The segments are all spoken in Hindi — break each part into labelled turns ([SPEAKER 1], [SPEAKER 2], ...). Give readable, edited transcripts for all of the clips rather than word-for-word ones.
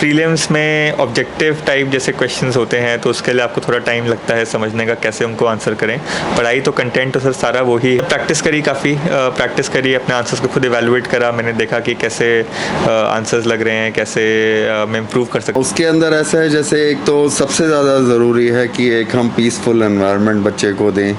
[SPEAKER 1] प्रीलिम्स में ऑब्जेक्टिव टाइप जैसे क्वेश्चंस होते हैं तो उसके लिए आपको थोड़ा टाइम लगता है समझने का कैसे उनको आंसर करें। पढ़ाई तो कंटेंट तो सर सारा वही, प्रैक्टिस करी, काफ़ी प्रैक्टिस करी, अपने आंसर्स को खुद इवैल्यूएट करा। मैंने देखा कि कैसे आंसर्स लग रहे हैं, कैसे मैं इम्प्रूव कर सकता हूँ।
[SPEAKER 2] उसके अंदर ऐसा है जैसे एक तो सबसे ज़्यादा ज़रूरी है कि एक हम पीसफुल एनवायरनमेंट बच्चे को दें,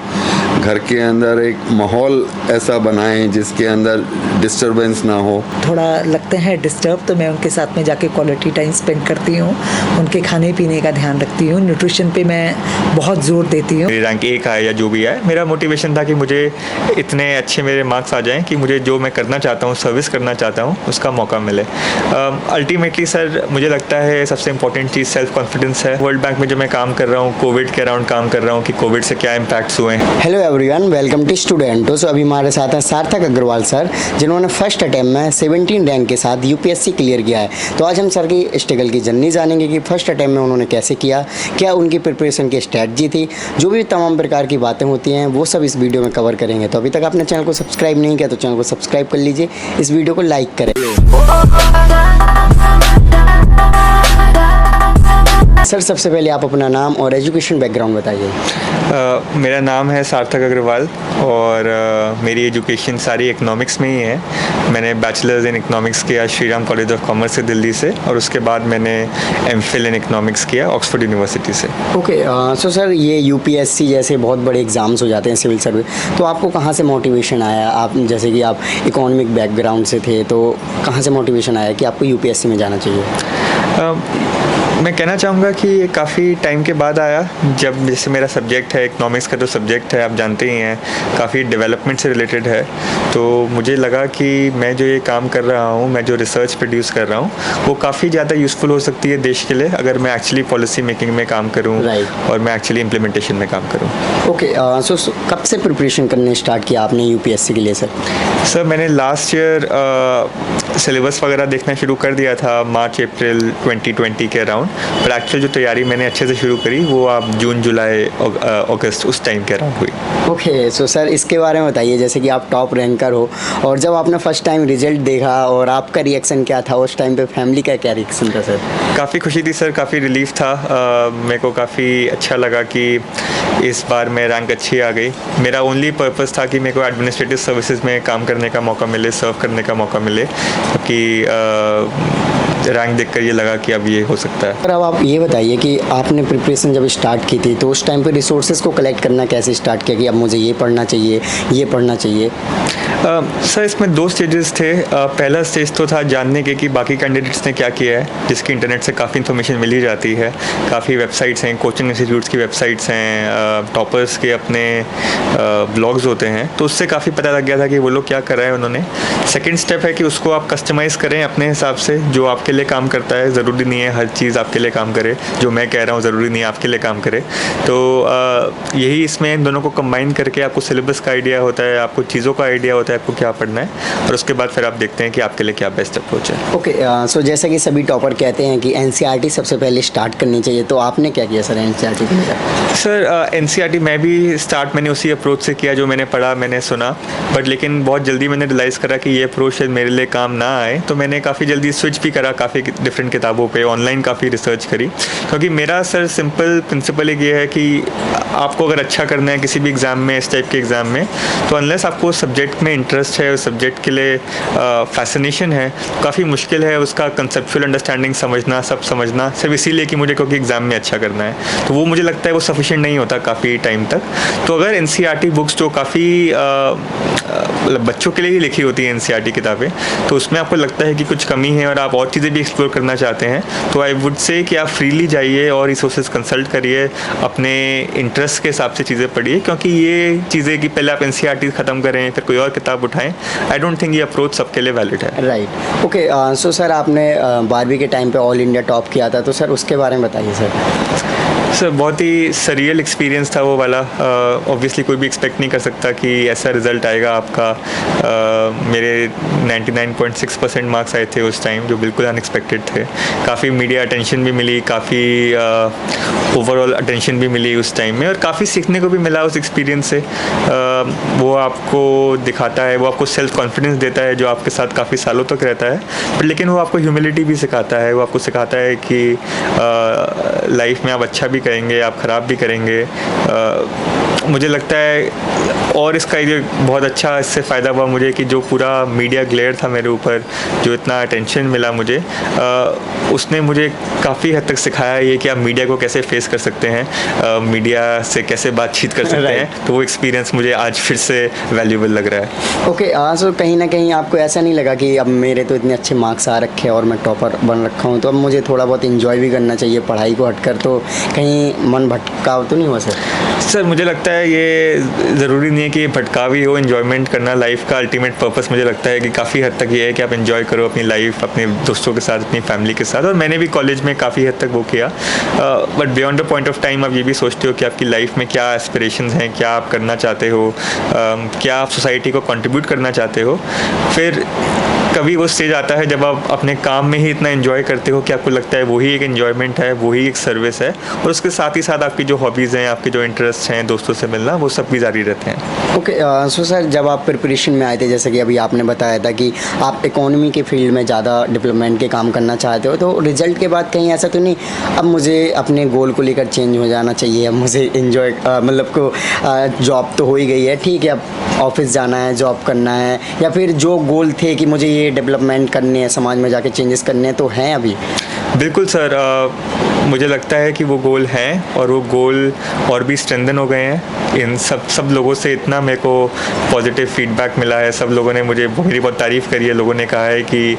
[SPEAKER 2] घर के अंदर एक माहौल ऐसा बनाएं जिसके अंदर डिस्टरबेंस ना हो।
[SPEAKER 3] थोड़ा लगते हैं डिस्टर्ब तो मैं उनके साथ में जाके क्वालिटी टाइम स्पेंड करती हूँ, उनके खाने पीने का ध्यान रखती हूँ, न्यूट्रिशन पे मैं बहुत जोर देती हूँ।
[SPEAKER 1] रैंक 1 आए या जो भी आए, मेरा मोटिवेशन था कि मुझे इतने अच्छे मेरे मार्क्स आ जाएं कि मुझे जो मैं करना चाहता हूँ, सर्विस करना चाहता हूँ, उसका मौका मिले। अल्टीमेटली सर मुझे लगता है सबसे इंपॉर्टेंट चीज़ सेल्फ कॉन्फिडेंस है। वर्ल्ड बैंक में जो मैं काम कर रहा हूँ, कोविड के अराउंड काम कर रहा हूँ कि कोविड से क्या इम्पैक्ट्स हुए हैं।
[SPEAKER 4] हेलो एवरीवन, वेलकम टू स्टूडेंटो। सो अभी हमारे साथ हैं सार्थक अग्रवाल सर, जिन्होंने फर्स्ट अटेम्प्ट में 17 रैंक के साथ यूपीएससी क्लियर किया है। तो आज हम सर की स्ट्रगल की जर्नी जानेंगे कि फर्स्ट अटेम्प्ट में उन्होंने कैसे किया, क्या उनकी प्रिपरेशन की स्ट्रैटेजी थी, जो भी तमाम प्रकार की बातें होती हैं वो सब इस वीडियो में कवर करेंगे। तो अभी तक आपने चैनल को सब्सक्राइब नहीं किया तो चैनल को सब्सक्राइब कर लीजिए, इस वीडियो को लाइक करें। सर सबसे पहले आप अपना नाम और एजुकेशन बैकग्राउंड बताइए।
[SPEAKER 1] मेरा नाम है सार्थक अग्रवाल और मेरी एजुकेशन सारी इकोनॉमिक्स में ही है। मैंने बैचलर्स इन इकोनॉमिक्स किया Shri Ram college of commerce से दिल्ली से, और उसके बाद मैंने एमफिल इन इकोनॉमिक्स किया ऑक्सफोर्ड यूनिवर्सिटी से।
[SPEAKER 4] ओके, सो सर ये यूपीएससी जैसे बहुत बड़े एग्जाम्स हो जाते हैं सिविल सर्विस, तो आपको कहाँ से मोटिवेशन आया? आप जैसे कि आप इकोनॉमिक बैकग्राउंड से थे, तो कहाँ से मोटिवेशन आया कि आपको यूपीएससी में जाना चाहिए?
[SPEAKER 1] मैं कहना चाहूँगा कि ये काफ़ी टाइम के बाद आया, जब जैसे मेरा सब्जेक्ट है इकोनॉमिक्स का, जो सब्जेक्ट है आप जानते ही हैं काफ़ी डेवलपमेंट से रिलेटेड है। तो मुझे लगा कि मैं जो ये काम कर रहा हूँ, मैं जो रिसर्च प्रोड्यूस कर रहा हूँ, वो काफ़ी ज़्यादा यूज़फुल हो सकती है देश के लिए अगर मैं एक्चुअली पॉलिसी मेकिंग में काम करूँ और मैं एक्चुअली इम्प्लीमेंटेशन में काम करूँ।
[SPEAKER 4] ओके, सो कब से प्रिपरेशन करने स्टार्ट किया आपने यूपीएससी के लिए सर?
[SPEAKER 1] सर मैंने लास्ट ईयर सिलेबस वगैरह देखना शुरू कर दिया था मार्च अप्रैल 2020 के अराउंड, पर एक्चुअल जो तैयारी मैंने अच्छे से शुरू करी वो आप जून जुलाई अगस्त उस टाइम के अराउंड हुई।
[SPEAKER 4] ओके, सो सर इसके बारे में बताइए, जैसे कि आप टॉप रैंकर हो और जब आपने फर्स्ट टाइम रिजल्ट देखा और आपका रिएक्शन क्या था उस टाइम पे, फैमिली का क्या रिएक्शन था सर?
[SPEAKER 1] काफ़ी खुशी थी सर, काफ़ी रिलीफ था। मेरे को काफ़ी अच्छा लगा कि इस बार मैं रैंक अच्छी आ गई। मेरा ओनली पर्पस था कि मेरे को एडमिनिस्ट्रेटिव सर्विसेज में काम करने का मौका मिले, सर्व करने का मौका मिले, क्योंकि रैंक देखकर ये लगा कि अब ये हो सकता है।
[SPEAKER 4] सर अब आप ये बताइए कि आपने प्रिपरेशन जब स्टार्ट की थी तो उस टाइम पे रिसोर्सेज को कलेक्ट करना कैसे स्टार्ट किया कि अब मुझे ये पढ़ना चाहिए, ये पढ़ना चाहिए?
[SPEAKER 1] सर इसमें 2 स्टेजेस थे। पहला स्टेज तो था जानने के कि बाकी कैंडिडेट्स ने क्या किया है, जिसकी इंटरनेट से काफ़ी इन्फॉर्मेशन मिल ही जाती है। काफ़ी वेबसाइट्स हैं, कोचिंग इंस्टीट्यूट्स की वेबसाइट्स हैं, टॉपर्स के अपने ब्लॉग्स होते हैं, तो उससे काफ़ी पता लग गया था कि वो लोग क्या कर रहे हैं उन्होंने। सेकेंड स्टेप है कि उसको आप कस्टमाइज़ करें अपने हिसाब से, जो आपके लिए काम करता है। ज़रूरी नहीं है हर चीज़ आपके लिए काम करे, जो मैं कह रहा हूँ ज़रूरी नहीं है आपके लिए काम करे। तो यही इसमें इन दोनों को कंबाइन करके आपको सिलेबस का आइडिया होता है, आपको चीज़ों का आइडिया होता है आपको क्या पढ़ना है, और उसके बाद फिर आप देखते हैं कि आपके लिए क्या बेस्ट अप्रोच है।
[SPEAKER 4] ओके, सो जैसा कि सभी टॉपर कहते हैं कि एनसीईआरटी सबसे पहले स्टार्ट करनी चाहिए, तो आपने क्या किया सर एनसीईआरटी के लिए?
[SPEAKER 1] सर एनसीईआरटी मैं भी स्टार्ट मैंने उसी अप्रोच से किया जो मैंने पढ़ा, मैंने सुना, बट लेकिन बहुत जल्दी मैंने रियलाइज़ करा कि ये अप्रोच शायद मेरे लिए काम ना आए, तो मैंने काफ़ी जल्दी स्विच भी करा काफ़ी डिफरेंट किताबों पे, ऑनलाइन काफ़ी रिसर्च करी। क्योंकि मेरा सर सिंपल प्रिंसिपल एक ये है कि आपको अगर अच्छा करना है किसी भी एग्ज़ाम में, इस टाइप के एग्ज़ाम में, तो अनलेस आपको सब्जेक्ट में इंटरेस्ट है, उस सब्जेक्ट के लिए फैसिनेशन है, काफ़ी मुश्किल है उसका कंसेप्चुअल अंडरस्टैंडिंग समझना, सब समझना, सिर्फ इसीलिए कि मुझे क्योंकि एग्ज़ाम में अच्छा करना है। तो वो मुझे लगता है वो सफिशिएंट नहीं होता काफ़ी टाइम तक। तो अगर एनसीईआरटी बुक्स जो काफ़ी बच्चों के लिए ही लिखी होती है एनसीईआरटी किताबें, तो उसमें आपको लगता है कि कुछ कमी है और आप और चीज़ें भी एक्सप्लोर करना चाहते हैं, तो आई वुड से कि आप फ्रीली जाइए और रिसोर्सेज कंसल्ट करिए, अपने इंटरेस्ट के हिसाब से चीज़ें पढ़िए, क्योंकि ये चीज़ें कि पहले आप एनसीईआरटी ख़त्म करें फिर कोई और किताब उठाएं, आई डोंट थिंक ये अप्रोच सबके लिए वैलिड है।
[SPEAKER 4] राइट, ओके, सो सर आपने 12वीं के टाइम पे ऑल इंडिया टॉप किया था, तो सर उसके बारे में बताइए सर।
[SPEAKER 1] सर बहुत ही सरियल एक्सपीरियंस था वो वाला। ऑब्वियसली कोई भी एक्सपेक्ट नहीं कर सकता कि ऐसा रिज़ल्ट आएगा आपका। मेरे 99.6% मार्क्स आए थे उस टाइम, जो बिल्कुल अनएक्सपेक्टेड थे। काफ़ी मीडिया अटेंशन भी मिली, काफ़ी ओवरऑल अटेंशन भी मिली उस टाइम में, और काफ़ी सीखने को भी मिला उस एक्सपीरियंस से। वो आपको दिखाता है, वो आपको सेल्फ कॉन्फिडेंस देता है जो आपके साथ काफ़ी सालों तक रहता है, पर लेकिन वो आपको ह्यूमिलिटी भी सिखाता है। वो आपको सिखाता है कि लाइफ में आप अच्छा भी करेंगे, आप ख़राब भी करेंगे। मुझे लगता है और इसका ये बहुत अच्छा इससे फ़ायदा हुआ मुझे कि जो पूरा मीडिया ग्लेयर था मेरे ऊपर, जो इतना अटेंशन मिला मुझे, उसने मुझे काफ़ी हद तक सिखाया ये कि आप मीडिया को कैसे फेस कर सकते हैं, मीडिया से कैसे बातचीत कर सकते हैं। तो वो एक्सपीरियंस मुझे आज फिर से वैल्यूबल लग रहा है।
[SPEAKER 4] ओके, सो कहीं ना कहीं आपको ऐसा नहीं लगा कि अब मेरे तो इतने अच्छे मार्क्स आ रखे हैं और मैं टॉपर बन रखा हूँ, तो अब मुझे थोड़ा बहुत इंजॉय भी करना चाहिए पढ़ाई को हटकर, तो कहीं मन भटकाव तो नहीं हुआ सर?
[SPEAKER 1] मुझे लगता है ये ज़रूरी नहीं है कि भटकाव ही हो। एंजॉयमेंट करना लाइफ का अल्टीमेट पर्पस मुझे लगता है कि काफ़ी हद तक ये है कि आप एंजॉय करो अपनी लाइफ, अपने दोस्तों के साथ, अपनी फैमिली के साथ। और मैंने भी कॉलेज में काफ़ी हद तक वो किया। But beyond the point of time आप ये भी सोचते हो कि आपकी लाइफ में क्या एस्पिरेशंस हैं, क्या आप करना चाहते हो, क्या आप सोसाइटी को कंट्रीब्यूट करना चाहते हो। फिर कभी वो स्टेज आता है जब आप अपने काम में ही इतना एंजॉय करते हो कि आपको लगता है वही एक एंजॉयमेंट है, वही एक सर्विस है, और उसके साथ ही साथ आपकी जो हॉबीज़ हैं, आपके जो इंटरेस्ट हैं, दोस्तों से मिलना, वो सब भी जारी रहते हैं।
[SPEAKER 4] ओके, सो सर जब आप प्रिपरेशन में आए थे, जैसे कि अभी आपने बताया था कि आप इकोनॉमी के फील्ड में ज़्यादा डेवलपमेंट के काम करना चाहते हो, तो रिजल्ट के बाद कहीं ऐसा तो नहीं अब मुझे अपने गोल को लेकर चेंज हो जाना चाहिए, अब मुझे इन्जॉय मतलब को जॉब तो हो ही गई है, ठीक है, अब ऑफिस जाना है, जॉब करना है, या फिर जो गोल थे कि मुझे ये डेवलपमेंट करनी है, समाज में जाके चेंजेस करने हैं, तो हैं अभी?
[SPEAKER 1] बिल्कुल सर, मुझे लगता है कि वो गोल हैं, और वो गोल और भी स्ट्रेंथन हो गए हैं। इन सब लोगों से इतना मेरे को पॉजिटिव फीडबैक मिला है। सब लोगों ने मेरी बहुत तारीफ़ करी है। लोगों ने कहा है कि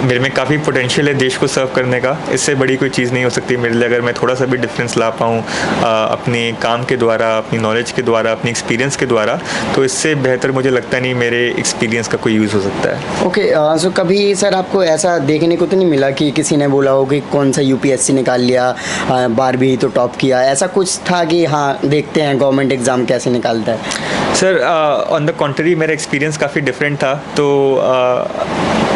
[SPEAKER 1] मेरे में काफ़ी पोटेंशियल है देश को सर्व करने का। इससे बड़ी कोई चीज़ नहीं हो सकती मेरे लिए, अगर मैं थोड़ा सा भी डिफरेंस ला पाऊँ अपने काम के द्वारा, अपनी नॉलेज के द्वारा, अपनी एक्सपीरियंस के द्वारा, तो इससे बेहतर मुझे लगता नहीं मेरे एक्सपीरियंस का कोई यूज़ हो सकता है।
[SPEAKER 4] ओके, सो कभी सर आपको ऐसा देखने को तो नहीं मिला कि किसी ने बोला हो कि कौन सा यूपीएससी निकाल लिया, 12वीं तो टॉप किया, ऐसा कुछ था कि हाँ देखते हैं गवर्नमेंट एग्ज़ाम कैसे निकालता है?
[SPEAKER 1] सर ऑन द कॉन्ट्री मेरा एक्सपीरियंस काफ़ी डिफरेंट था। तो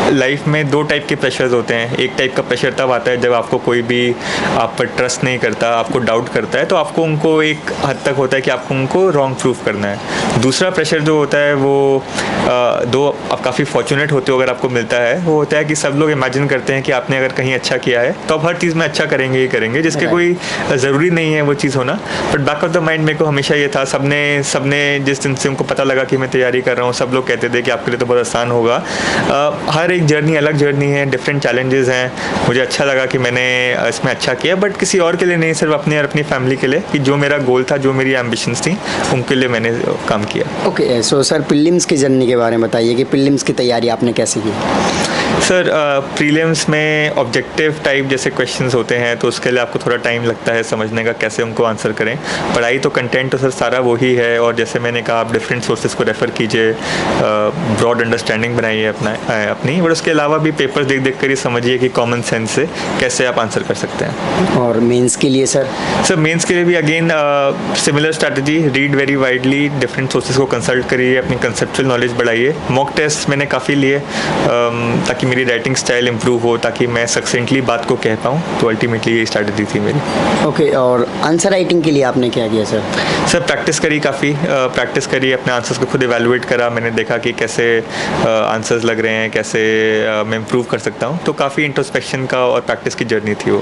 [SPEAKER 1] लाइफ में दो टाइप के प्रेशर्स होते हैं। एक टाइप का प्रेशर तब आता है जब आपको कोई भी आप पर ट्रस्ट नहीं करता, आपको डाउट करता है, तो आपको उनको एक हद तक होता है कि आपको उनको रॉन्ग प्रूफ करना है। दूसरा प्रेशर जो होता है वो दो आप काफ़ी फॉर्चुनेट होते हो अगर आपको मिलता है, वो होता है कि सब लोग इमेजिन करते हैं कि आपने अगर कहीं अच्छा किया है तो आप हर चीज़ में अच्छा करेंगे ही करेंगे, जिसके कोई ज़रूरी नहीं है वो चीज़ होना। But back of the mind मेरे को हमेशा ये था, सबने जिस दिन से उनको पता लगा कि मैं तैयारी कर रहा हूँ, सब लोग कहते थे कि आपके लिए तो बहुत आसान होगा। हर एक जर्नी अलग जर्नी है, डिफरेंट चैलेंजेस हैं। मुझे अच्छा लगा कि मैंने इसमें अच्छा किया, बट किसी और के लिए नहीं, सिर्फ अपने और अपनी फैमिली के लिए, कि जो मेरा गोल था, जो मेरी एम्बिशंस थी, उनके लिए मैंने काम किया।
[SPEAKER 4] ओके, सो सर प्रीलिम्स की जर्नी के बारे में बताइए कि प्रीलिम्स की तैयारी आपने कैसे की?
[SPEAKER 1] सर प्रीलिम्स में ऑब्जेक्टिव टाइप जैसे क्वेश्चंस होते हैं, तो उसके लिए आपको थोड़ा टाइम लगता है समझने का कैसे उनको आंसर करें। पढ़ाई तो कंटेंट तो सर सारा वही है, और जैसे मैंने कहा आप डिफरेंट सोर्सेज को रेफ़र कीजिए, ब्रॉड अंडरस्टैंडिंग बनाइए अपनी, और उसके अलावा भी पेपर्स देख देख कर ही समझिए कि कॉमन सेंस से कैसे आप आंसर कर सकते हैं।
[SPEAKER 4] और मेंस के लिए सर?
[SPEAKER 1] मेंस के लिए भी again similar strategy, read very widely, different sources को कंसल्ट करिए, अपनी कंसेप्चुअल नॉलेज बढ़ाइए। मॉक टेस्ट मैंने काफ़ी लिए ताकि मेरी राइटिंग स्टाइल इंप्रूव हो, ताकि मैं सक्सेंटली बात को कह पाऊँ, तो अल्टीमेटली ये स्ट्रैटेजी थी मेरी।
[SPEAKER 4] ओके, और आंसर राइटिंग के लिए आपने क्या किया सर?
[SPEAKER 1] प्रैक्टिस करी, काफ़ी प्रैक्टिस करी, अपने आंसर्स को खुद इवैल्यूएट करा। मैंने देखा कि कैसे आंसर्स लग रहे हैं, कैसे मैं इम्प्रूव कर सकता हूँ, तो काफ़ी इंट्रोस्पेक्शन का और प्रैक्टिस की जर्नी थी वो।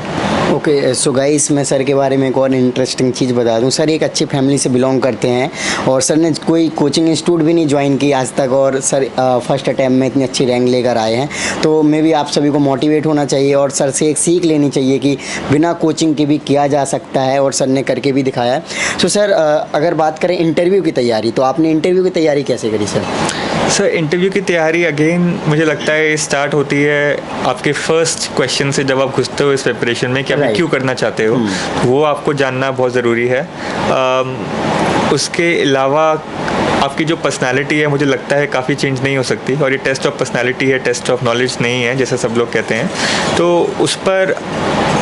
[SPEAKER 4] ओके, सो गाइस मैं सर के बारे में एक और इंटरेस्टिंग चीज़ बता दूं। सर एक अच्छी फैमिली से बिलोंग करते हैं, और सर ने कोई कोचिंग इंस्टीट्यूट भी नहीं ज्वाइन की आज तक, और सर फर्स्ट अटैम्प्ट में इतनी अच्छी रैंक लेकर आए हैं। तो मे भी आप सभी को मोटिवेट होना चाहिए और सर से एक सीख लेनी चाहिए कि बिना कोचिंग के भी किया जा सकता है, और सर ने करके भी दिखाया है। सो सर अगर बात करें इंटरव्यू की तैयारी, तो आपने इंटरव्यू की तैयारी कैसे करी सर?
[SPEAKER 1] इंटरव्यू की तैयारी अगेन मुझे लगता है स्टार्ट होती है आपके फर्स्ट क्वेश्चन से, जब आप घुसते हो इस प्रिपरेशन में कि आप क्यों करना चाहते हो, वो आपको जानना बहुत ज़रूरी है। उसके अलावा आपकी जो पर्सनालिटी है मुझे लगता है काफ़ी चेंज नहीं हो सकती, और ये टेस्ट ऑफ पर्सनालिटी है, टेस्ट ऑफ नॉलेज नहीं है जैसे सब लोग कहते हैं। तो उस पर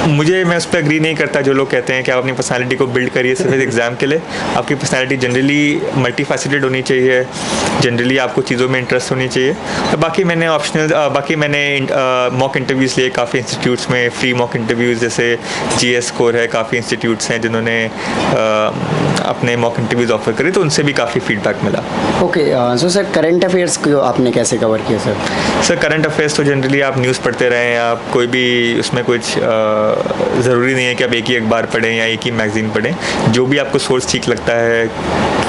[SPEAKER 1] मैं उस पर एग्री नहीं करता जो लोग कहते हैं कि आप अपनी पर्सनालिटी को बिल्ड करिए सिर्फ एग्ज़ाम के लिए। आपकी पर्सनालिटी जनरली मल्टी फैसेटेड होनी चाहिए, जनरली आपको चीज़ों में इंटरेस्ट होनी चाहिए। और बाकी मैंने मॉक इंटरव्यूज़ लिए काफ़ी इंस्टीट्यूट्स में, फ्री मॉक इंटरव्यूज़, जैसे GS स्कोर है, काफ़ी इंस्टीट्यूट्स हैं जिन्होंने अपने मॉक इंटरव्यूज़ ऑफर करे, तो उनसे भी काफ़ी फीडबैक मिला।
[SPEAKER 4] Okay, so sir current affairs को आपने कैसे कवर किया सर?
[SPEAKER 1] सर करंट अफेयर्स तो जनरली आप न्यूज़ पढ़ते रहें, आप कोई भी उसमें कुछ ज़रूरी नहीं है कि आप एक ही अखबार पढ़ें या एक ही मैगज़ीन पढ़ें। जो भी आपको सोर्स ठीक लगता है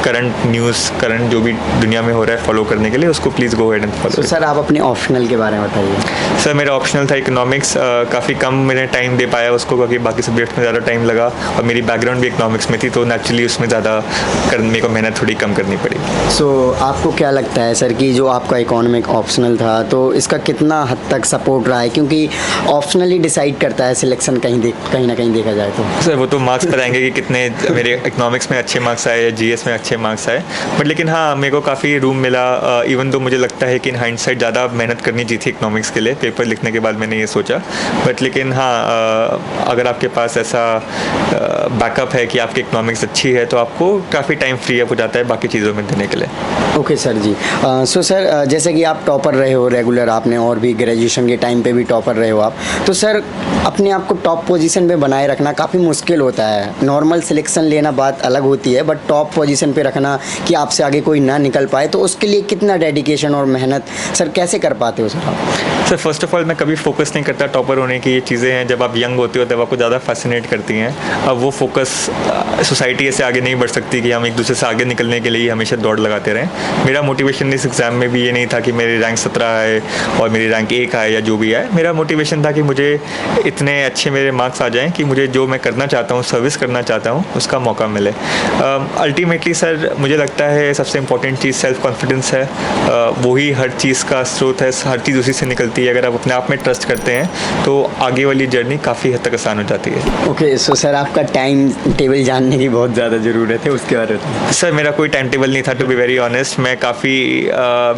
[SPEAKER 1] करंट न्यूज़, करंट जो भी दुनिया में हो रहा है फॉलो करने के लिए, उसको please go ahead and follow.
[SPEAKER 4] तो सर आप अपने ऑप्शनल के बारे में बताइए।
[SPEAKER 1] सर मेरा ऑप्शनल था इकोनॉमिक्स, काफ़ी कम मैंने टाइम दे पाया उसको क्योंकि बाकी सब्जेक्ट में ज़्यादा टाइम लगा, और मेरी बैकग्राउंड भी इकोनॉमिक्स में थी, तो नेचुरली उसमें ज़्यादा करने को मेहनत थोड़ी कम करनी पड़ी।
[SPEAKER 4] सो आपको क्या लगता है सर कि जो आपका इकोनॉमिक ऑप्शनल था, तो इसका कितना हद तक सपोर्ट रहा है? क्योंकि ऑप्शनल ही डिसाइड करता है सिलेक्शन कहीं ना कहीं देखा जाए तो।
[SPEAKER 1] सर वो तो मार्क्स बताएंगे कि कितने मेरे इकोनॉमिक्स में अच्छे मार्क्स आए या GS में अच्छे मार्क्स आए, बट लेकिन हाँ मेरे को काफ़ी रूम मिला। इवन तो मुझे लगता है कि इन हाइंडसाइट ज़्यादा मेहनत करनी चाहिए थी इकोनॉमिक्स के लिए, पेपर लिखने के बाद मैंने ये सोचा। बट लेकिन हाँ अगर आपके पास ऐसा बैकअप है कि आपकी इकोनॉमिक्स अच्छी है तो आपको काफ़ी टाइम फ्री अप हो जाता है बाकी चीज़ों में देने के लिए।
[SPEAKER 4] ओके सर जी। सो सर जैसे कि आप टॉपर रहे हो रेगुलर, आपने और भी ग्रेजुएशन के टाइम पे भी टॉपर रहे हो आप, तो सर अपने आप को टॉप पोजीशन पे बनाए रखना काफ़ी मुश्किल होता है। नॉर्मल सिलेक्शन लेना बात अलग होती है, बट टॉप पोजीशन पे रखना कि आपसे आगे कोई ना निकल पाए, तो उसके लिए कितना डेडिकेशन और मेहनत सर कैसे कर पाते हो सर आप?
[SPEAKER 1] सर फर्स्ट ऑफ ऑल मैं कभी फोकस नहीं करता टॉपर होने की। ये चीज़ें हैं जब आप यंग होते हो तब आपको ज़्यादा फैसिनेट करती हैं। अब वो फोकस सोसाइटी ऐसे आगे नहीं बढ़ सकती कि हम एक दूसरे से आगे निकलने के लिए हमेशा दौड़ लगाते रहें। मेरा मोटिवेशन इस एग्ज़ाम में भी ये नहीं था कि मेरी रैंक 17 आए और मेरी रैंक 1 आए या जो भी आए। मेरा मोटिवेशन था कि मुझे इतने अच्छे मेरे मार्क्स आ जाएँ कि मुझे जो मैं करना चाहता हूँ, सर्विस करना चाहता हूँ, उसका मौका मिले। अल्टीमेटली सर मुझे लगता है सबसे इम्पोर्टेंट चीज़ सेल्फ कॉन्फिडेंस है। वही हर चीज़ का स्रोत है, हर चीज़ उसी से निकलती है। अगर आप अपने आप में ट्रस्ट करते हैं तो आगे वाली जर्नी काफ़ी हद तक आसान हो जाती है।
[SPEAKER 4] ओके, सो सर आपका टाइम टेबल जानने की बहुत ज़्यादा ज़रूरत है, उसके बारे में।
[SPEAKER 1] सर मेरा कोई टाइम टेबल नहीं था, टू बी वेरी ऑनेस्ट। मैं काफ़ी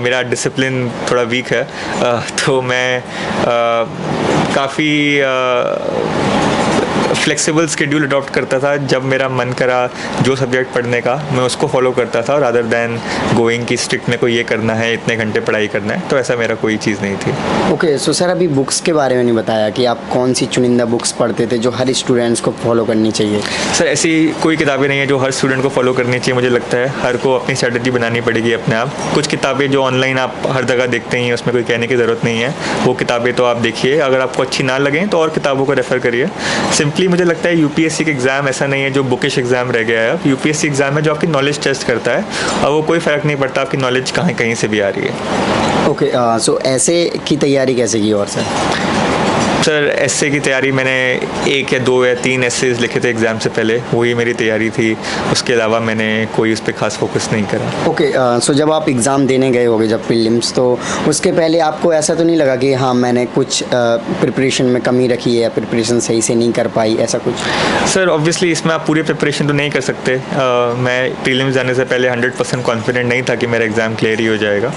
[SPEAKER 1] मेरा डिसिप्लिन थोड़ा वीक है, तो मैं काफ़ी फ्लेक्सिबल शेड्यूल अडॉप्ट करता था। जब मेरा मन करा जो सब्जेक्ट पढ़ने का मैं उसको फॉलो करता था, रादर दैन गोइंग की स्ट्रिक्ट में कोई ये करना है, इतने घंटे पढ़ाई करना है, तो ऐसा मेरा कोई चीज़ नहीं थी।
[SPEAKER 4] ओके, सो सर अभी बुक्स के बारे में नहीं बताया कि आप कौन सी चुनिंदा बुक्स पढ़ते थे जो हर स्टूडेंट्स को फॉलो करनी चाहिए?
[SPEAKER 1] सर ऐसी कोई किताबें नहीं है जो हर स्टूडेंट को फॉलो करनी चाहिए। मुझे लगता है हर को अपनी स्ट्रेटजी बनानी पड़ेगी अपने आप। कुछ किताबें जो ऑनलाइन आप हर जगह देखते हैं उसमें कोई कहने की ज़रूरत नहीं है, वो किताबें तो आप देखिए। अगर आपको अच्छी ना लगें तो और किताबों को रेफ़र करिए। सिंपली मुझे लगता है यूपीएससी का एग्ज़ाम ऐसा नहीं है जो बुकिश एग्ज़ाम रह गया है। अब यूपीएससी एग्ज़ाम है जो आपकी नॉलेज टेस्ट करता है, और वो कोई फ़र्क नहीं पड़ता आपकी नॉलेज कहीं से भी आ रही है।
[SPEAKER 4] ओके, सो ऐसे की तैयारी कैसे की? और
[SPEAKER 1] सर एस्से की तैयारी मैंने 1 या 2 या 3 एस्सेज लिखे थे एग्ज़ाम से पहले, वही मेरी तैयारी थी। उसके अलावा मैंने कोई उस पर खास फोकस नहीं करा।
[SPEAKER 4] ओके, सो जब आप एग्ज़ाम देने गए होगे जब प्रीलिम्स, तो उसके पहले आपको ऐसा तो नहीं लगा कि हाँ मैंने कुछ प्रिपरेशन में कमी रखी है या प्रिपरेशन सही से नहीं कर पाई, ऐसा कुछ?
[SPEAKER 1] सर ऑब्वियसली इसमें आप पूरी प्रिपरेशन तो नहीं कर सकते। मैं प्रीलिम्स जाने से पहले 100% कॉन्फिडेंट नहीं था कि मेरा एग्ज़ाम क्लियर ही हो जाएगा।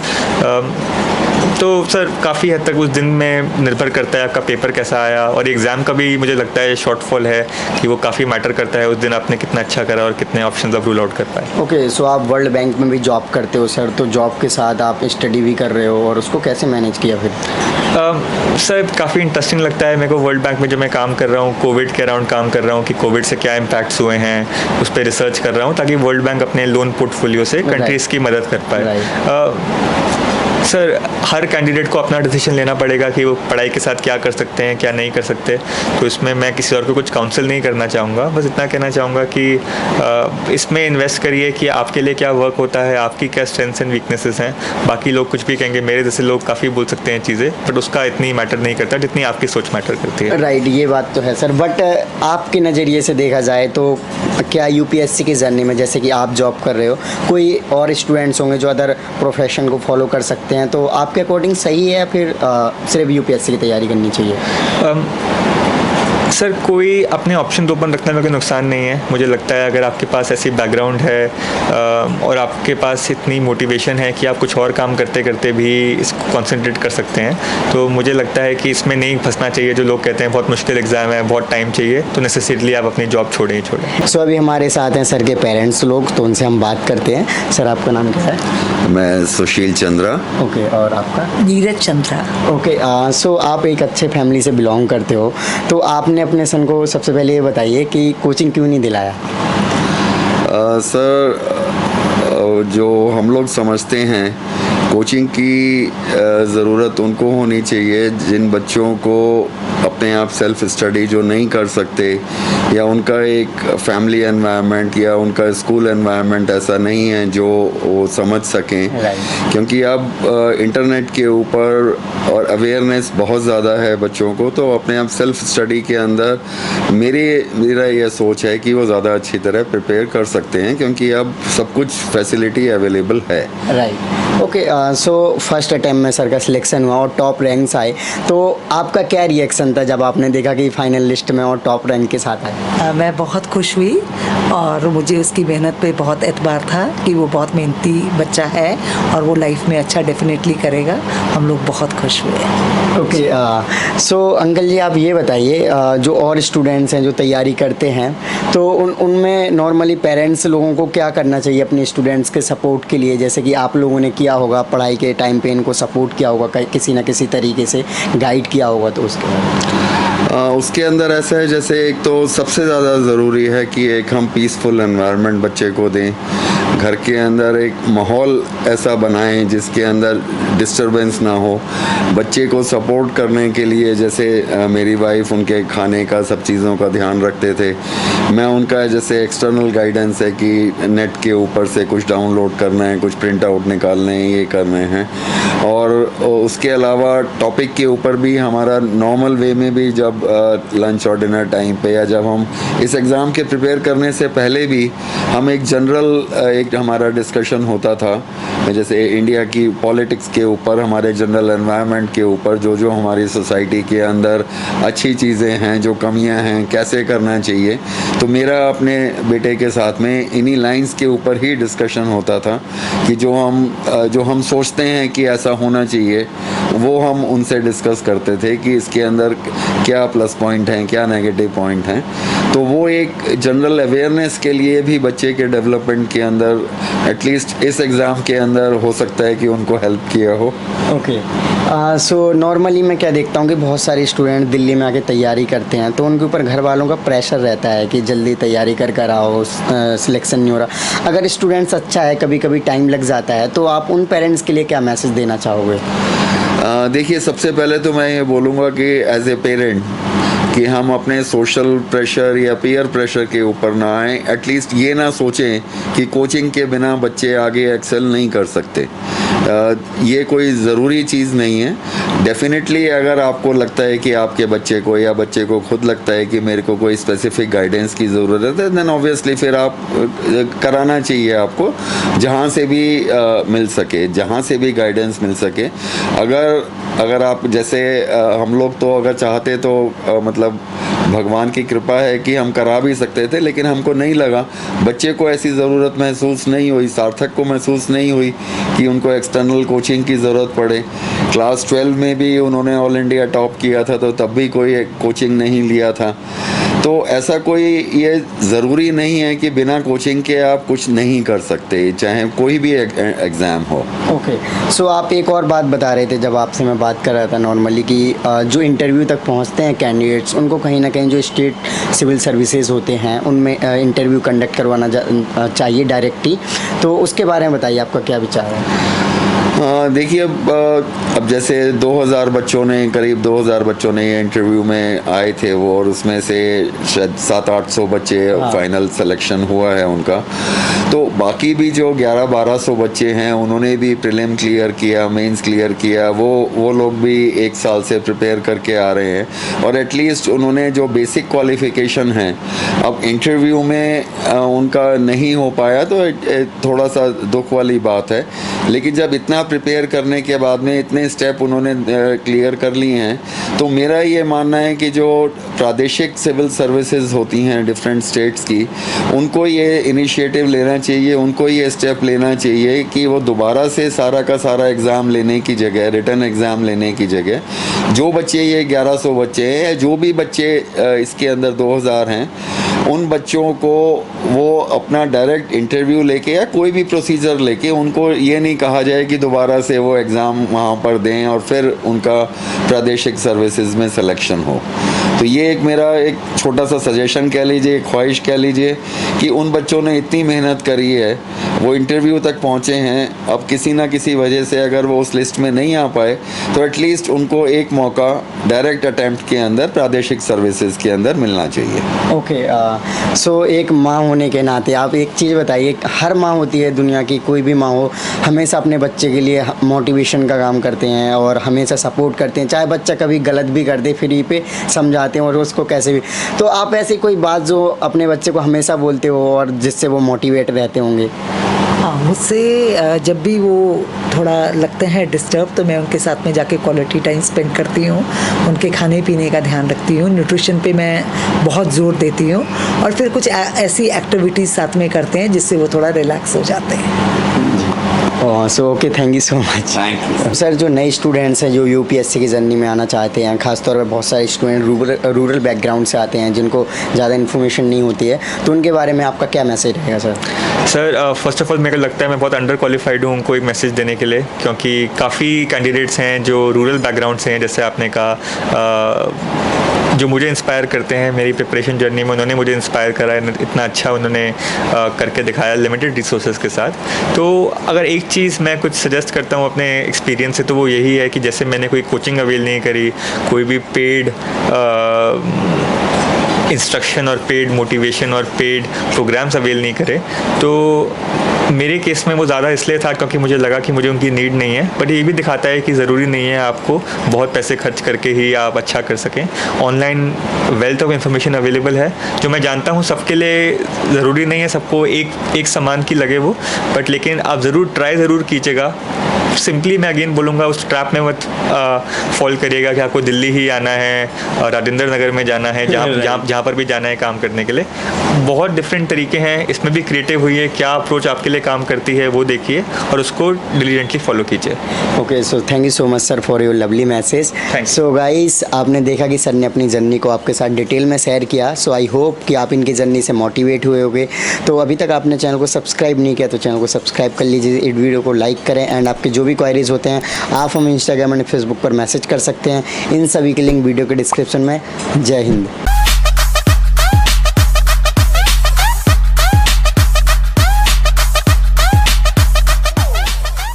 [SPEAKER 1] तो सर काफ़ी हद तक उस दिन में निर्भर करता है आपका पेपर कैसा आया, और एग्ज़ाम का भी मुझे लगता है शॉर्टफॉल है कि वो काफ़ी मैटर करता है उस दिन आपने कितना अच्छा करा और कितने ऑप्शंस आप रूल आउट कर पाए।
[SPEAKER 4] ओके, सो आप वर्ल्ड बैंक में भी जॉब करते हो सर, तो जॉब के साथ आप स्टडी भी कर रहे हो, और उसको कैसे मैनेज किया फिर?
[SPEAKER 1] सर काफ़ी इंटरेस्टिंग लगता है मेरे को वर्ल्ड बैंक में जो मैं काम कर रहा हूँ, कोविड के अराउंड काम कर रहा हूँ कि कोविड से क्या इम्पैक्ट्स हुए हैं, उस पर रिसर्च कर रहा हूँ ताकि वर्ल्ड बैंक अपने लोन पोर्टफोलियो से कंट्रीज़ की मदद कर पाए। सर हर कैंडिडेट को अपना डिसीजन लेना पड़ेगा कि वो पढ़ाई के साथ क्या कर सकते हैं, क्या नहीं कर सकते। तो इसमें मैं किसी और को कुछ काउंसिल नहीं करना चाहूँगा, बस इतना कहना चाहूँगा कि इसमें इन्वेस्ट करिए कि आपके लिए क्या वर्क होता है, आपकी क्या स्ट्रेंथ्स एंड वीकनेसेस हैं। बाकी लोग कुछ भी कहेंगे, मेरे जैसे लोग काफ़ी बोल सकते हैं चीज़ें, बट उसका इतनी मैटर नहीं करता जितनी आपकी सोच मैटर करती है।
[SPEAKER 4] राइट, ये बात तो है सर। बट आपके नज़रिए से देखा जाए तो क्या यूपीएससी की जर्नी में, जैसे कि आप जॉब कर रहे हो, कोई और स्टूडेंट्स होंगे जो अदर प्रोफेशन को फॉलो कर सकते हैं, तो आपके अकॉर्डिंग सही है या फिर सिर्फ यूपीएससी की तैयारी करनी चाहिए?
[SPEAKER 1] सर कोई अपने ऑप्शन तो ओपन रखने में कोई नुकसान नहीं है। मुझे लगता है अगर आपके पास ऐसी बैकग्राउंड है और आपके पास इतनी मोटिवेशन है कि आप कुछ और काम करते करते भी इसको कंसंट्रेट कर सकते हैं, तो मुझे लगता है कि इसमें नहीं फंसना चाहिए। जो लोग कहते हैं बहुत मुश्किल एग्ज़ाम है, बहुत टाइम चाहिए, तो नेसेसरीली आप अपनी जॉब छोड़ें ही छोड़ें।
[SPEAKER 4] सो अभी हमारे साथ हैं सर के पेरेंट्स लोग, तो उनसे हम बात करते हैं। सर आपका नाम क्या है?
[SPEAKER 2] मैं सुशील चंद्रा।
[SPEAKER 4] ओके, और आपका?
[SPEAKER 3] नीरज चंद्रा।
[SPEAKER 4] ओके, सो आप एक अच्छे फैमिली से बिलोंग करते हो, तो आपने अपने सन को सबसे पहले ये बताइए कि कोचिंग क्यों नहीं दिलाया?
[SPEAKER 2] सर जो हम लोग समझते हैं कोचिंग की ज़रूरत उनको होनी चाहिए जिन बच्चों को अपने आप सेल्फ स्टडी जो नहीं कर सकते, या उनका एक फैमिली एनवायरनमेंट या उनका स्कूल एनवायरनमेंट ऐसा नहीं है जो वो समझ सकें। क्योंकि अब इंटरनेट के ऊपर और अवेयरनेस बहुत ज़्यादा है बच्चों को, तो अपने आप सेल्फ स्टडी के अंदर मेरा यह सोच है कि वो ज़्यादा अच्छी तरह प्रिपेयर कर सकते हैं, क्योंकि अब सब कुछ फैसिलिटी अवेलेबल है।
[SPEAKER 4] Right, okay. So first attempt में सर का सिलेक्शन हुआ और टॉप रैंक्स आए, तो आपका क्या रिएक्शन था जब आपने देखा कि फाइनल लिस्ट में और टॉप रैंक के साथ आए?
[SPEAKER 3] मैं बहुत खुश हुई और मुझे उसकी मेहनत पे बहुत एतबार था कि वो बहुत मेहनती बच्चा है और वो लाइफ में अच्छा डेफिनेटली करेगा। हम लोग बहुत खुश हुए।
[SPEAKER 4] ओके, सो अंकल जी आप ये बताइए, जो और स्टूडेंट्स हैं जो तैयारी करते हैं, तो उनमें नॉर्मली पेरेंट्स लोगों को क्या करना चाहिए अपने स्टूडेंट्स के सपोर्ट के लिए? जैसे कि आप लोगों ने किया होगा, पढ़ाई के टाइम पे इनको सपोर्ट किया होगा, किसी ना किसी तरीके से गाइड किया होगा, तो
[SPEAKER 2] उसके अंदर ऐसा है, जैसे एक तो सबसे ज़्यादा ज़रूरी है कि एक हम पीसफुल एनवायरनमेंट बच्चे को दें। घर के अंदर एक माहौल ऐसा बनाएं जिसके अंदर डिस्टरबेंस ना हो। बच्चे को सपोर्ट करने के लिए जैसे मेरी वाइफ उनके खाने का सब चीज़ों का ध्यान रखते थे, मैं उनका जैसे एक्सटर्नल गाइडेंस है कि नेट के ऊपर से कुछ डाउनलोड करना है, कुछ प्रिंट आउट निकालने हैं, ये करने हैं। और उसके अलावा टॉपिक के ऊपर भी हमारा नॉर्मल वे में भी जब लंच और डिनर टाइम पे, या जब हम इस एग्ज़ाम के प्रिपेयर करने से पहले भी हम एक जनरल एक हमारा डिस्कशन होता था, जैसे इंडिया की पॉलिटिक्स के ऊपर, हमारे जनरल एनवायरनमेंट के ऊपर, जो हमारी सोसाइटी के अंदर अच्छी चीज़ें हैं, जो कमियां हैं, कैसे करना चाहिए। तो मेरा अपने बेटे के साथ में इन्हीं लाइंस के ऊपर ही डिस्कशन होता था कि जो हम सोचते हैं कि ऐसा होना चाहिए, वो हम उनसे डिस्कस करते थे कि इसके अंदर क्या प्लस पॉइंट हैं, क्या नेगेटिव पॉइंट हैं। तो वो एक जनरल अवेयरनेस के लिए भी बच्चे के डेवलपमेंट के अंदर एटलीस्ट इस एग्ज़ाम के अंदर हो सकता है कि उनको हेल्प किया हो।
[SPEAKER 4] ओके, सो नॉर्मली मैं क्या देखता हूँ कि बहुत सारे स्टूडेंट दिल्ली में आके तैयारी करते हैं, तो उनके ऊपर घर वालों का प्रेशर रहता है कि जल्दी तैयारी कर आओ, सिलेक्शन नहीं हो रहा। अगर स्टूडेंट्स अच्छा है, कभी कभी टाइम लग जाता है, तो आप उन पेरेंट्स के लिए क्या मैसेज देना चाहोगे?
[SPEAKER 2] देखिए, सबसे पहले तो मैं ये बोलूँगा कि एज ए पेरेंट कि हम अपने सोशल प्रेशर या पीयर प्रेशर के ऊपर ना आए। एटलीस्ट ये ना सोचें कि कोचिंग के बिना बच्चे आगे एक्सेल नहीं कर सकते। ये कोई ज़रूरी चीज़ नहीं है। डेफिनेटली अगर आपको लगता है कि आपके बच्चे को या बच्चे को खुद लगता है कि मेरे को कोई स्पेसिफिक गाइडेंस की ज़रूरत है, देन ऑब्वियसली फिर आप कराना चाहिए आपको, जहाँ से भी मिल सके, जहाँ से भी गाइडेंस मिल सके। अगर आप जैसे हम लोग तो अगर चाहते तो मतलब भगवान की कृपा है कि हम करा भी सकते थे, लेकिन हमको नहीं लगा, बच्चे को ऐसी ज़रूरत महसूस नहीं हुई, सार्थक को महसूस नहीं हुई कि उनको एक्सटर्नल कोचिंग की ज़रूरत पड़े। क्लास 12 में भी उन्होंने ऑल इंडिया टॉप किया था, तो तब भी कोई कोचिंग नहीं लिया था। तो ऐसा कोई ये ज़रूरी नहीं है कि बिना कोचिंग के आप कुछ नहीं कर सकते, चाहे कोई भी एग्ज़ाम हो।
[SPEAKER 4] ओके, सो आप एक और बात बता रहे थे जब आपसे मैं बात कर रहा था नॉर्मली कि जो इंटरव्यू तक पहुंचते हैं कैंडिडेट्स, उनको कहीं ना कहीं जो स्टेट सिविल सर्विसेज होते हैं उनमें इंटरव्यू कंडक्ट करवाना चाहिए डायरेक्टली, तो उसके बारे में बताइए आपका क्या विचार है?
[SPEAKER 2] देखिए, अब जैसे 2000 बच्चों ने, करीब 2000 बच्चों ने ये इंटरव्यू में आए थे वो, और उसमें से शायद 700-800 बच्चे फाइनल सिलेक्शन हुआ है उनका। तो बाकी भी जो 1100-1200 बच्चे हैं उन्होंने भी प्रीलिम क्लियर किया, मेंस क्लियर किया, वो लोग भी 1 साल से प्रिपेयर करके आ रहे हैं, और एटलीस्ट उन्होंने जो बेसिक क्वालिफिकेशन है, अब इंटरव्यू में उनका नहीं हो पाया तो थोड़ा सा दुख वाली बात है। लेकिन जब इतना इतना प्रिपेयर करने के बाद में इतने स्टेप उन्होंने क्लियर कर लिए हैं, तो मेरा ये मानना है कि जो प्रादेशिक सिविल सर्विसेज होती हैं डिफरेंट स्टेट्स की, उनको ये इनिशिएटिव लेना चाहिए, उनको ये स्टेप लेना चाहिए कि वो दोबारा से सारा का सारा एग्ज़ाम लेने की जगह, रिटन एग्ज़ाम लेने की जगह, जो बच्चे ये 1100 बच्चे हैं या जो भी बच्चे इसके अंदर 2000 हैं, उन बच्चों को वो अपना डायरेक्ट इंटरव्यू लेके या कोई भी प्रोसीजर लेके, उनको ये नहीं कहा जाए कि दोबारा से वो एग्ज़ाम वहाँ पर दें और फिर उनका प्रादेशिक सर्विसेज में सिलेक्शन हो। तो ये एक मेरा एक छोटा सा सजेशन कह लीजिए, एक ख्वाहिश कह लीजिए कि उन बच्चों ने इतनी मेहनत करी है, वो इंटरव्यू तक पहुँचे हैं, अब किसी ना किसी वजह से अगर वो उस लिस्ट में नहीं आ पाए तो एटलीस्ट उनको एक मौका डायरेक्ट अटैम्प्ट के अंदर प्रादेशिक सर्विसेज के अंदर मिलना चाहिए।
[SPEAKER 4] ओके, सो एक माँ होने के नाते आप एक चीज़ बताइए, हर माँ होती है दुनिया की, कोई भी माँ हो, हमेशा अपने बच्चे के लिए मोटिवेशन का काम करते हैं और हमेशा सपोर्ट करते हैं, चाहे बच्चा कभी गलत भी कर दे फ्री पे समझाते हैं और उसको कैसे भी। तो आप ऐसी कोई बात जो अपने बच्चे को हमेशा बोलते हो और जिससे वो मोटिवेट रहते होंगे?
[SPEAKER 3] हाँ, मुझसे जब भी वो थोड़ा लगते हैं डिस्टर्ब, तो मैं उनके साथ में जाके क्वालिटी टाइम स्पेंड करती हूँ, उनके खाने पीने का ध्यान रखती हूँ, न्यूट्रिशन पे मैं बहुत ज़ोर देती हूँ और फिर कुछ ऐसी एक्टिविटीज़ साथ में करते हैं जिससे वो थोड़ा रिलैक्स हो जाते हैं।
[SPEAKER 4] So okay, thank you so much.
[SPEAKER 2] Thank you
[SPEAKER 4] sir, जो नए स्टूडेंट्स हैं जो यूपीएससी की जर्नी में आना चाहते हैं, खासतौर पर बहुत सारे स्टूडेंट रूरल बैकग्राउंड से आते हैं जिनको ज़्यादा इन्फॉर्मेशन नहीं होती है, तो उनके बारे में आपका क्या मैसेज रहेगा sir?
[SPEAKER 1] Sir first of all मेरे को लगता है मैं बहुत अंडर क्वालिफाइड हूँ उनको एक मैसेज देने के लिए, क्योंकि काफ़ी कैंडिडेट्स हैं जो रूरल बैकग्राउंड से हैं, जैसे आपने कहा, जो मुझे इंस्पायर करते हैं मेरी प्रिपरेशन जर्नी में। उन्होंने मुझे इंस्पायर करा है, इतना अच्छा उन्होंने करके दिखाया लिमिटेड रिसोर्सेज के साथ। तो अगर एक चीज़ मैं कुछ सजेस्ट करता हूँ अपने एक्सपीरियंस से, तो वो यही है कि जैसे मैंने कोई कोचिंग अवेल नहीं करी, कोई भी पेड इंस्ट्रक्शन और पेड मोटिवेशन और पेड प्रोग्राम्स अवेल नहीं करे, तो मेरे केस में वो ज़्यादा इसलिए था क्योंकि मुझे लगा कि मुझे उनकी नीड नहीं है। बट ये भी दिखाता है कि ज़रूरी नहीं है आपको बहुत पैसे खर्च करके ही आप अच्छा कर सकें। Online wealth of information available है, जो मैं जानता हूँ सबके लिए ज़रूरी नहीं है सबको एक समान की लगे वो, बट लेकिन आप ज़रूर ट्राई ज़रूर कीजिएगा। सिंपली मैं अगेन बोलूँगा उस ट्रैप में मत फॉल करिएगा कि आपको दिल्ली ही आना है और राजेंद्र नगर में जाना है, जहाँ पर भी जाना है काम करने के लिए। बहुत डिफरेंट तरीके हैं, इसमें भी क्रिएटिव हुई है, क्या अप्रोच आपके लिए काम करती है वो देखिए और उसको डिलीजेंटली फॉलो कीजिए।
[SPEAKER 4] Okay, so thank you so much sir for your lovely message.
[SPEAKER 1] Thanks.
[SPEAKER 4] So guys, आपने देखा कि सर ने अपनी जर्नी को आपके साथ डिटेल में शेयर किया। सो आई होप कि आप इनकी जर्नी से मोटिवेट हुए होंगे। तो अभी तक आपने चैनल को सब्सक्राइब नहीं किया तो चैनल को सब्सक्राइब कर लीजिए, इस वीडियो को लाइक करें एंड आपके जो भी क्वायरीज होते हैं आप हमें इंस्टाग्राम एंड फेसबुक पर मैसेज कर सकते हैं। इन सभी के लिंक वीडियो के डिस्क्रिप्शन में। जय हिंद।